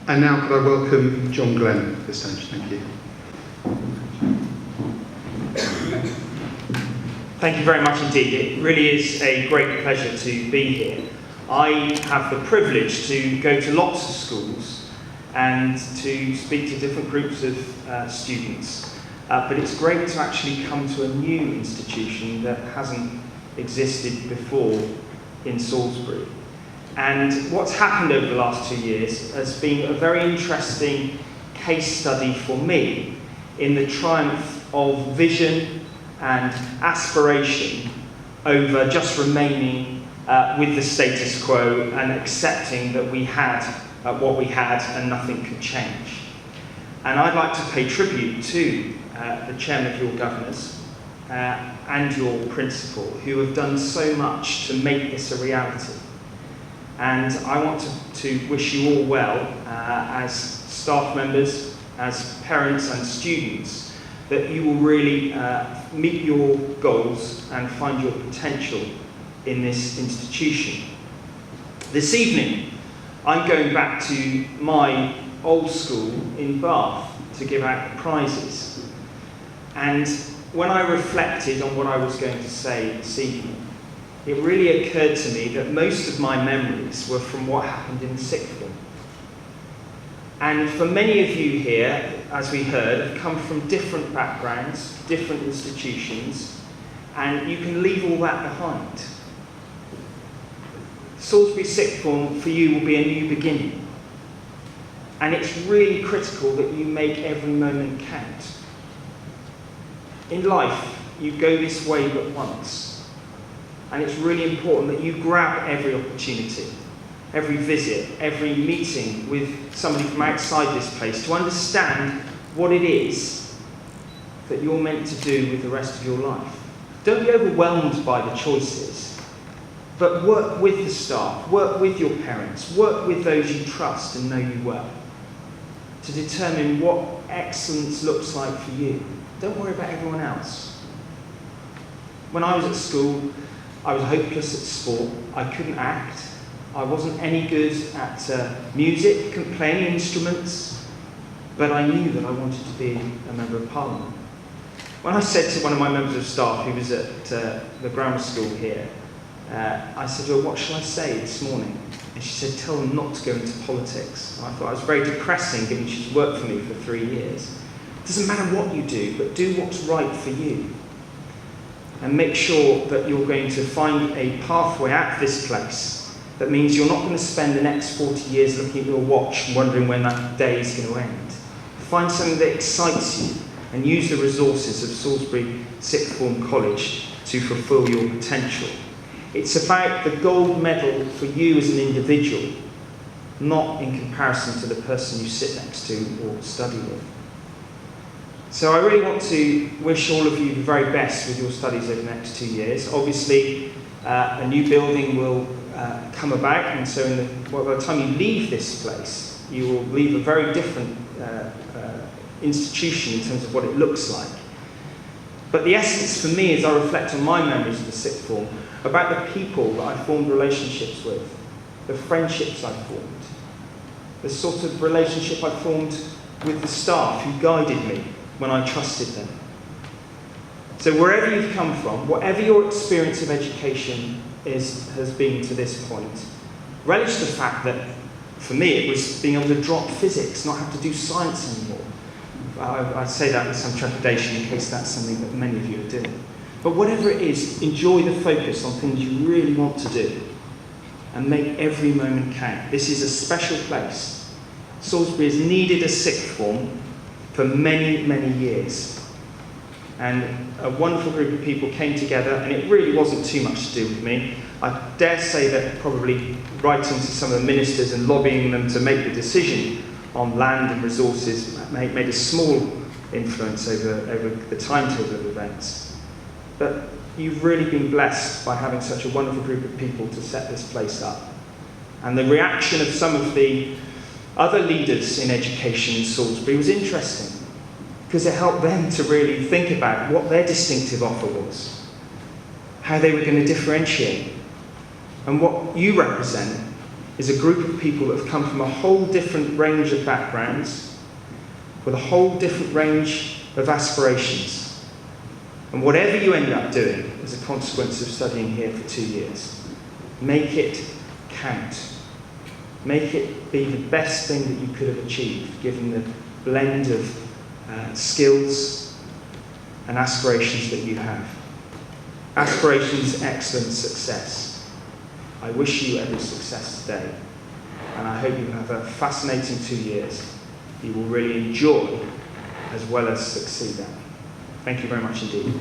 And now could I welcome John Glen to the stage. Thank you. Thank you very much indeed. It really is a great pleasure to be here. I have the privilege to go to lots of schools and to speak to different groups of students. But it's great to actually come to a new institution that hasn't existed before in Salisbury. And what's happened over the last 2 years has been a very interesting case study for me in the triumph of vision and aspiration over just remaining with the status quo and accepting that we had what we had and nothing could change. And I'd like to pay tribute to the chairman of your governors and your principal, who have done so much to make this a reality. And I want to wish you all well as staff members, as parents and students, that you will really meet your goals and find your potential in this institution. This evening, I'm going back to my old school in Bath to give out the prizes. And when I reflected on what I was going to say this evening, it really occurred to me that most of my memories were from what happened in sixth form. And for many of you here, as we heard, have come from different backgrounds, different institutions, and you can leave all that behind. Salisbury sixth form for you will be a new beginning. And it's really critical that you make every moment count. In life, you go this way but once. And it's really important that you grab every opportunity, every visit, every meeting with somebody from outside this place to understand what it is that you're meant to do with the rest of your life. Don't be overwhelmed by the choices, but work with the staff, work with your parents, work with those you trust and know you well to determine what excellence looks like for you. Don't worry about everyone else. When I was at school, I was hopeless at sport. I couldn't act. I wasn't any good at music, couldn't play any instruments, but I knew that I wanted to be a Member of Parliament. When I said to one of my members of staff who was at the grammar school here, I said, well, what shall I say this morning? And she said, tell them not to go into politics. And I thought it was very depressing, given she's worked for me for 3 years. It doesn't matter what you do, but do what's right for you. And make sure that you're going to find a pathway out of this place that means you're not going to spend the next 40 years looking at your watch and wondering when that day is going to end. Find something that excites you and use the resources of Salisbury Sixth Form College to fulfil your potential. It's about the gold medal for you as an individual, not in comparison to the person you sit next to or study with. So I really want to wish all of you the very best with your studies over the next 2 years. Obviously, a new building will come about, and so by the time you leave this place, you will leave a very different institution in terms of what it looks like. But the essence for me, as I reflect on my memories of the sixth form, about the people that I formed relationships with, the friendships I formed, the sort of relationship I formed with the staff who guided me when I trusted them. So wherever you've come from, whatever your experience of education has been to this point, relish the fact that, for me, it was being able to drop physics, not have to do science anymore. I say that with some trepidation in case that's something that many of you are doing. But whatever it is, enjoy the focus on things you really want to do and make every moment count. This is a special place. Salisbury has needed a sixth form for many, many years. And a wonderful group of people came together, and it really wasn't too much to do with me. I dare say that probably writing to some of the ministers and lobbying them to make the decision on land and resources made a small influence over the timetable of events. But you've really been blessed by having such a wonderful group of people to set this place up. And the reaction of some of the other leaders in education in Salisbury was interesting, because it helped them to really think about what their distinctive offer was, how they were going to differentiate, and what you represent is a group of people that have come from a whole different range of backgrounds, with a whole different range of aspirations. And whatever you end up doing as a consequence of studying here for 2 years, make it count. Make it be the best thing that you could have achieved, given the blend of skills and aspirations that you have. Aspirations, excellence, success. I wish you every success today, and I hope you have a fascinating 2 years you will really enjoy as well as succeed at. Thank you very much indeed.